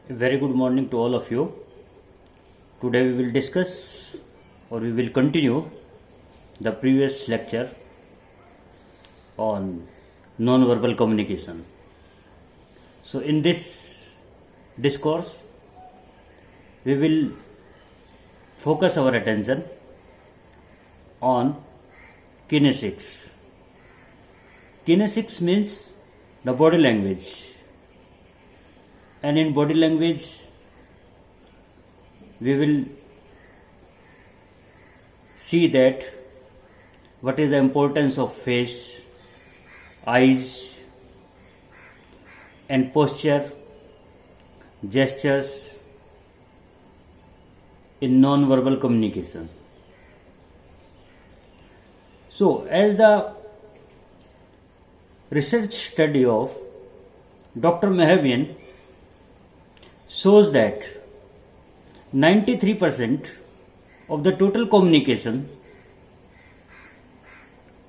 A very good morning to all of you. Today we will discuss or we will continue the previous lecture on non-verbal communication. So in this discourse we will focus our attention on kinesics. Kinesics means the body language, and in body language we will see that what is the importance of face, eyes and posture, gestures in non-verbal communication. So as the research study of Dr. Mehrabian shows that 93% of the total communication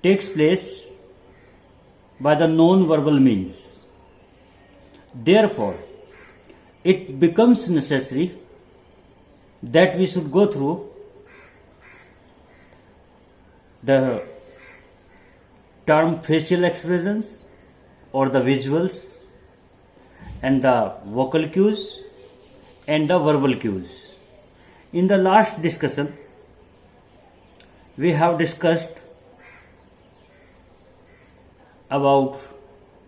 takes place by the non-verbal means. Therefore, it becomes necessary that we should go through the term facial expressions or the visuals and the vocal cues and the verbal cues. In the last discussion, we have discussed about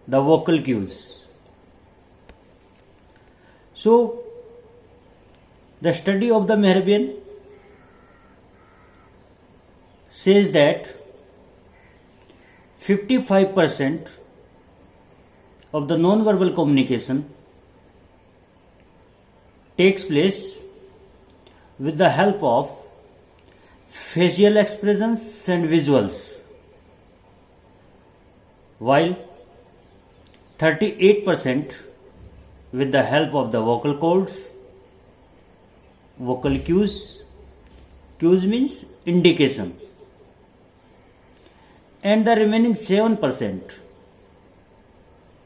the vocal cues. So, the study of the Mehrabian says that 55% of the non-verbal communication takes place with the help of facial expressions and visuals, while 38% with the help of the vocal cords, vocal cues, cues means indication, and the remaining 7%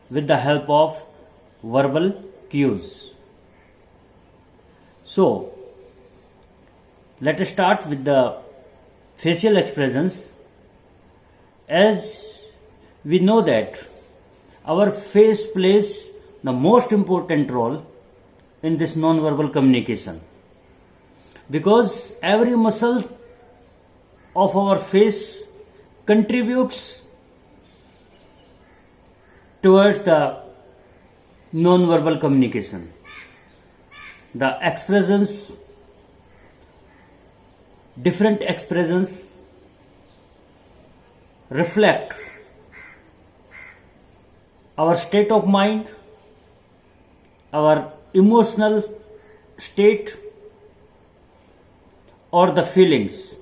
with the help of verbal cues. So, let us start with the facial expressions. As we know that our face plays the most important role in this non-verbal communication, because every muscle of our face contributes towards the non-verbal communication. The expressions, different expressions reflect our state of mind, our emotional state or the feelings.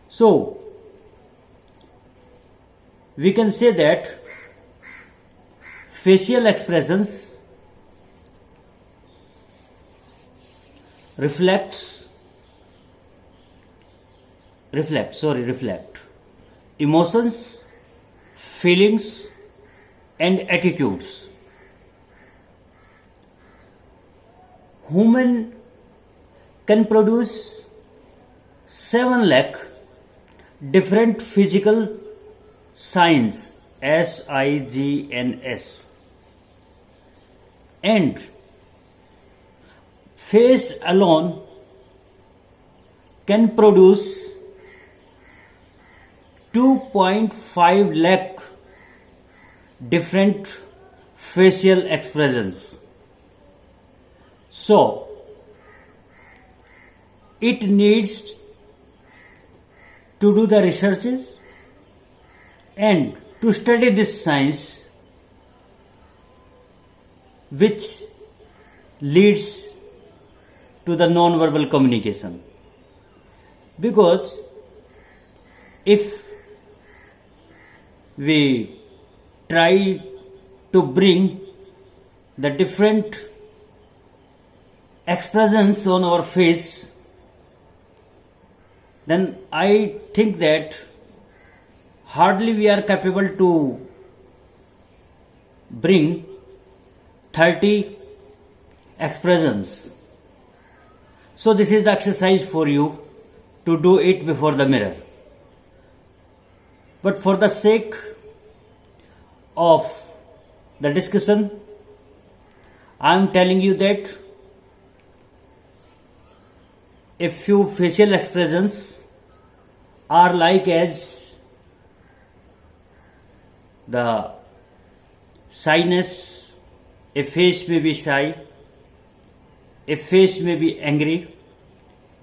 So, we can say that facial expressions reflect emotions, feelings and attitudes. Human can produce 7 lakh different physical signs, SIGNS, and face alone can produce 2.5 lakh different facial expressions. So, it needs to do the researches and to study this science, which leads to the non-verbal communication. Because if we try to bring the different expressions on our face, then I think that hardly we are capable to bring 30 expressions. So this is the exercise for you to do it before the mirror. But for the sake of the discussion, I am telling you that a few facial expressions are like as the shyness. A face may be shy, a face may be angry,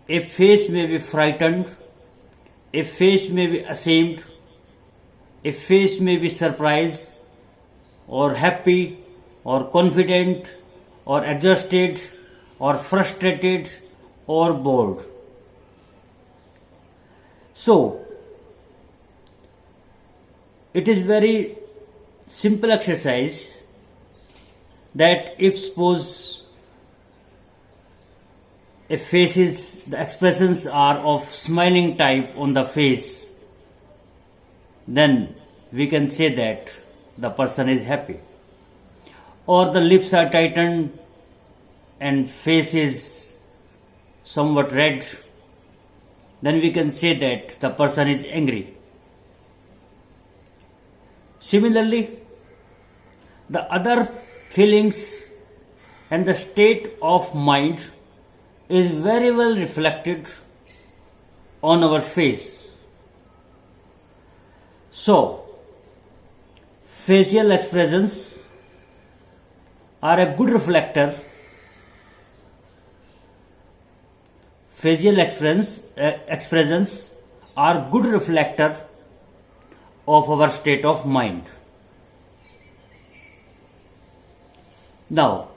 a face may be frightened, a face may be ashamed, a face may be surprised or happy or confident or exhausted or frustrated or bored. So, it is very simple exercise that if suppose a face is, the expressions are of smiling type on the face, then we can say that the person is happy. Or the lips are tightened and face is somewhat red, then we can say that the person is angry. Similarly, the other feelings and the state of mind is very well reflected on our face. So, facial expressions are a good reflector. Facial expressions are good reflector of our state of mind. Now,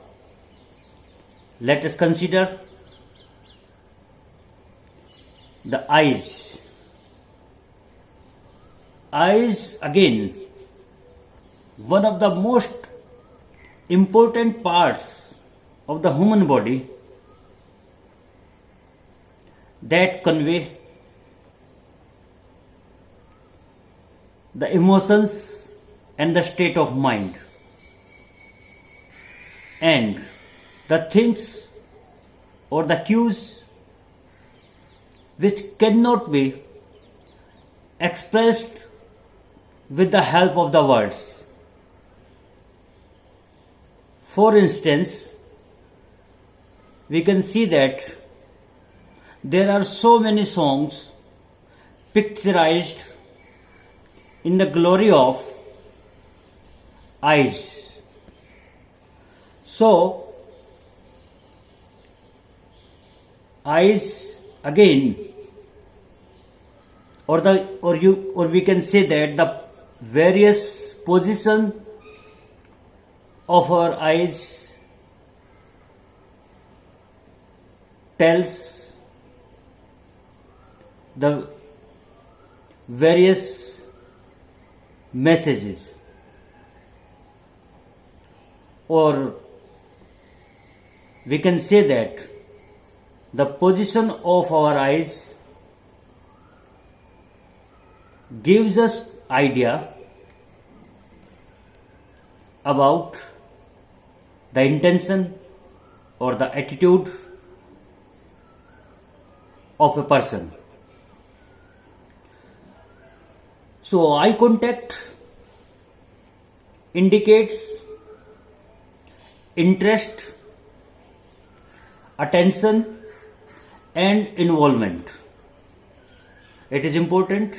let us consider the eyes. Eyes, again, one of the most important parts of the human body that convey the emotions and the state of mind, and the things or the cues which cannot be expressed with the help of the words. For instance, we can see that there are so many songs picturized in the glory of eyes. So, eyes again, or we can say that the various position of our eyes tells the various messages, or we can say that the position of our eyes gives us idea about the intention or the attitude of a person. So, eye contact indicates interest, attention, and involvement. It is important.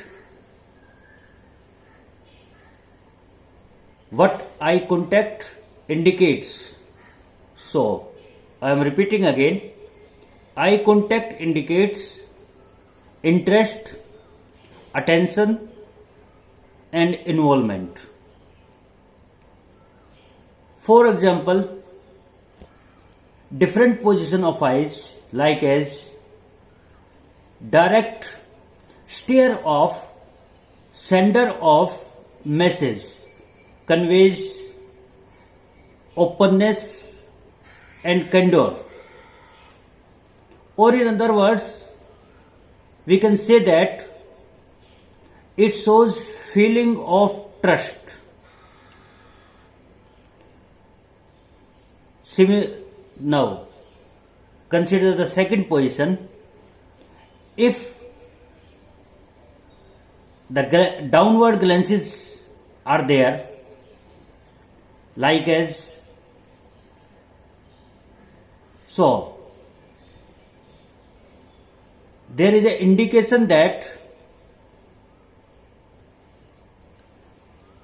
What eye contact indicates. So, I am repeating again. Eye contact indicates interest, attention, and involvement. For example, different position of eyes, like as direct stare of sender of message, conveys openness and candor. Or in other words, we can say that it shows feeling of trust. Now, consider the second position. If the downward glances are there, like as so, there is an indication that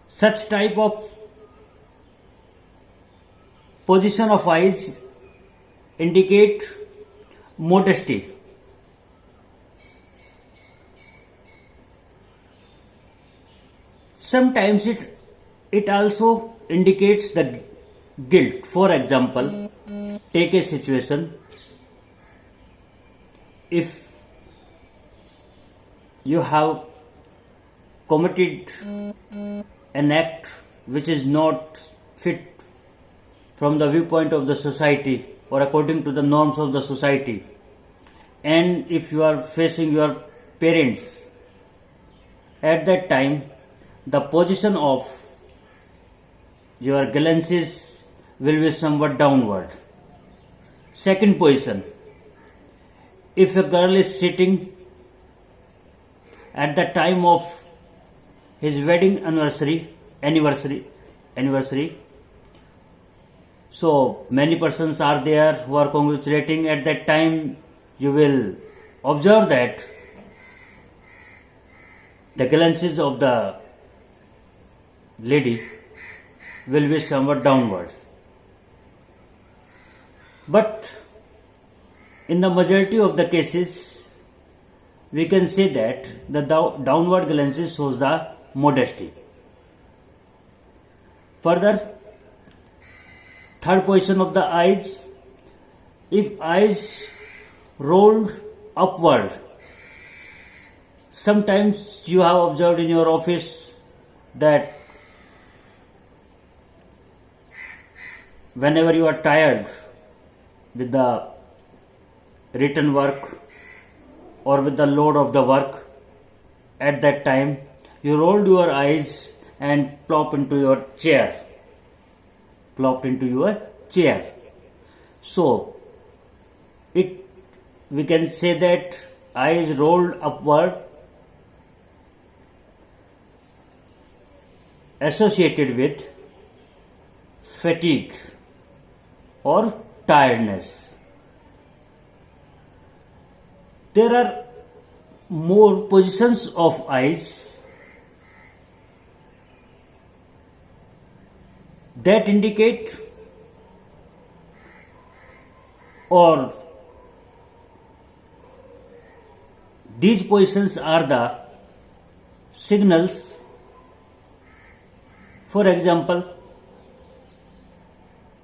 such type of position of eyes indicate modesty. Sometimes it also indicates the guilt. For example, take a situation. If you have committed an act which is not fit from the viewpoint of the society or according to the norms of the society, and if you are facing your parents, at that time the position of your glances will be somewhat downward. Second position, if a girl is sitting at the time of his wedding anniversary, so many persons are there who are congratulating. At that time, you will observe that the glances of the lady will be somewhat downwards. But in the majority of the cases, we can say that the downward glances shows the modesty. Further, third position of the eyes, if eyes rolled upward, sometimes you have observed in your office that whenever you are tired with the written work or with the load of the work, at that time you rolled your eyes and plopped into your chair. So we can say that eyes rolled upward associated with fatigue or tiredness. There are more positions of eyes that indicate or these positions are the signals. For example,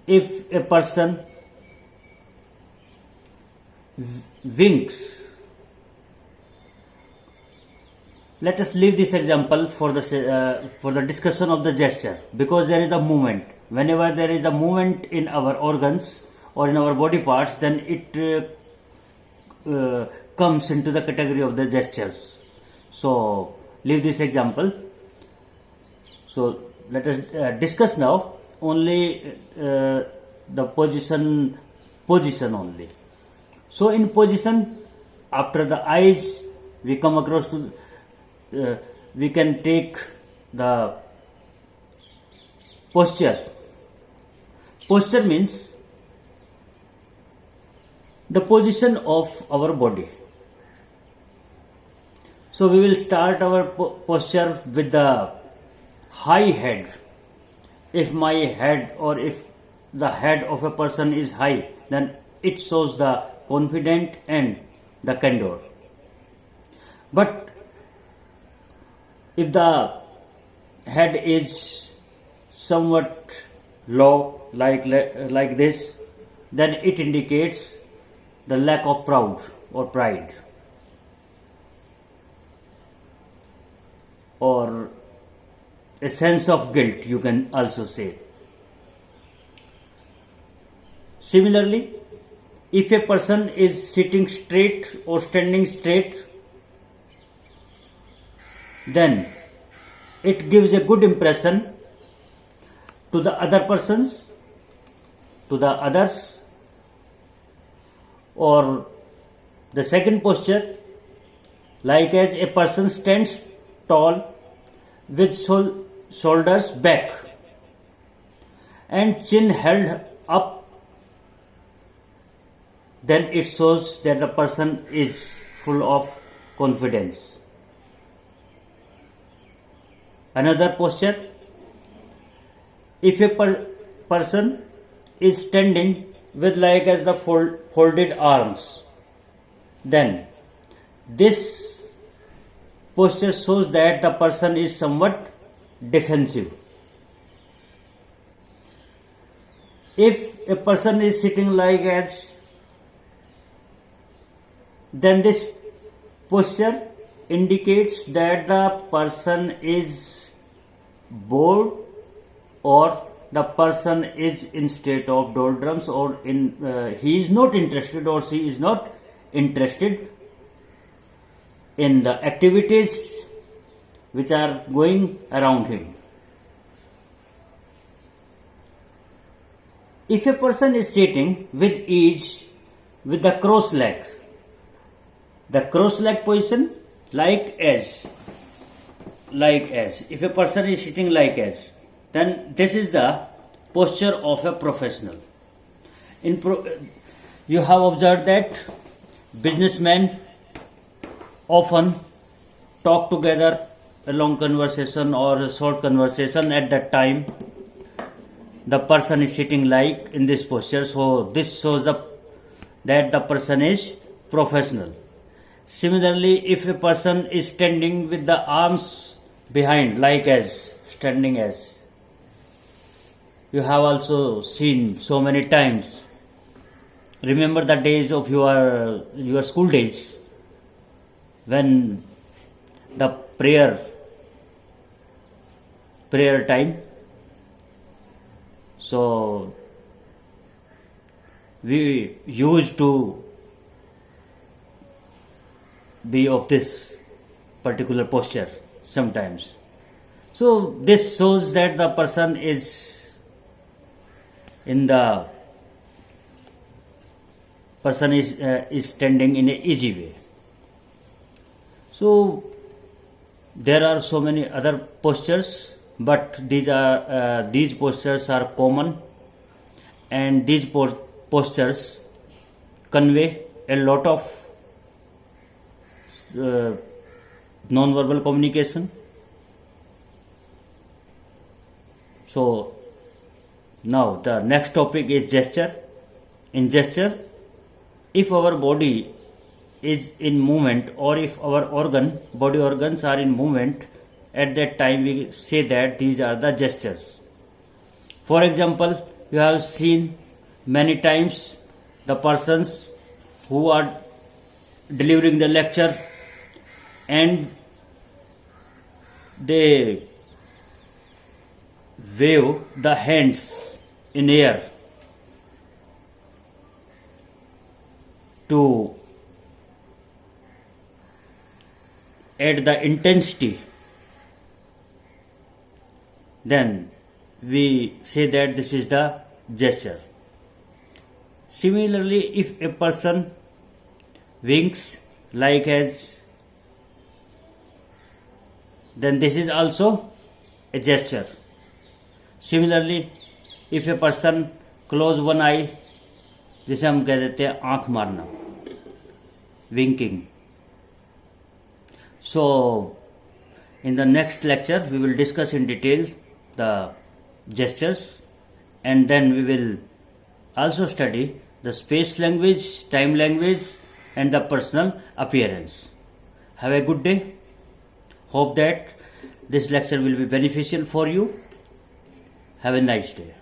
if a person winks, let us leave this example for the discussion of the gesture, because there is a movement. Whenever there is a movement in our organs or in our body parts, then it comes into the category of the gestures. So leave this example. So let us discuss now only the position only. So in position, after the eyes, we come across to we can take the posture. Posture means the position of our body. So we will start our posture with the high head. If my head or if the head of a person is high, then it shows the confident and the candor. But if the head is somewhat low, like this, then it indicates the lack of pride or a sense of guilt, you can also say. Similarly, if a person is sitting straight or standing straight, then it gives a good impression to the other persons, to the others, Or the second posture, like as a person stands tall with shoulders back and chin held up, then it shows that the person is full of confidence. Another posture, if a person is standing with like as the folded arms, then this posture shows that the person is somewhat defensive. If a person is sitting like as, then this posture indicates that the person is bored, or the person is in state of doldrums, or he is not interested, or she is not interested in the activities which are going around him. If a person is sitting with ease with the cross leg, the cross leg position, like as, if a person is sitting like as, then this is the posture of a professional. You have observed that businessmen often talk together, a long conversation or a short conversation. At that time, the person is sitting like in this posture, so this shows up that the person is professional. Similarly, if a person is standing with the arms behind, like as, standing as, you have also seen so many times. Remember the days of your school days, when the prayer time. So we used to be of this particular posture sometimes. So this shows that the person is standing in an easy way. So there are so many other postures, but these postures are common, and these postures convey a lot of non-verbal communication. So now the next topic is gesture. In gesture, if our body is in movement, or if our body organs are in movement, at that time we say that these are the gestures. For example, you have seen many times the persons who are delivering the lecture, and they wave the hands in air to add the intensity, then we say that this is the gesture. Similarly, if a person winks like as, then this is also a gesture. Similarly, if a person close one eye, जिसे हम कह देते हैं आंख मारना, winking. So in the next lecture we will discuss in detail the gestures, and then we will also study the space language, time language, and the personal appearance. Have a good day. Hope that this lecture will be beneficial for you. Have a nice day.